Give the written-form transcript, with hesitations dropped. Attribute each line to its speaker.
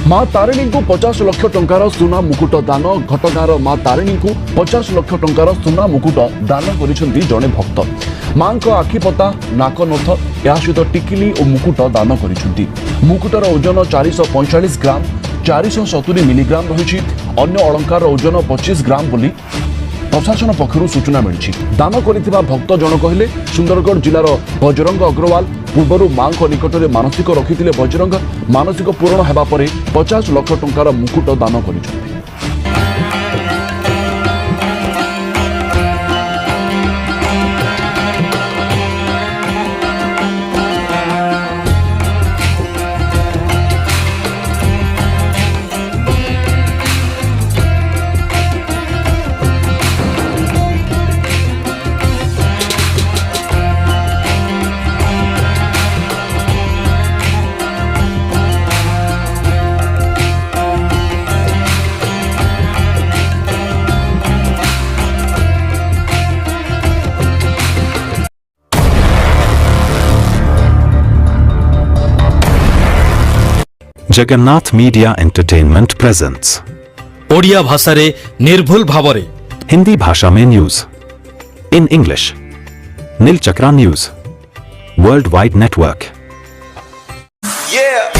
Speaker 1: मां तारिणी को 50 लाख टंकार सुना मुकुट दान घटगाँर मां तारिणी को 50 लाख टंकार सुना मुकुट दान करिसेंती जणे भक्त मां को आखिपता नाक नथ या सहित टिकिली और मुकुट दान करिसेंती। मुकुटर ओजन 445 ग्राम 470 मिलीग्राम रही अन्य अलंकार ओजन 25 ग्राम बोली प्रशासन पक्षर सूचना मिली। दान करथिबा भक्त जन कहले सुंदरगढ़ जिलार बजरंग अग्रवाल पूर्वर मां निकट में मानसिक रखिथिले बजरंग मानसिक पूरण हेबा परे 50 लाख टंकार मुकुट दान करिसेंती।
Speaker 2: Jagannath media entertainment presents
Speaker 3: Odia भाषा रे निर्भुल भावरे
Speaker 2: हिंदी भाषा में news in English Nilachakra news world wide network.
Speaker 4: Yeah.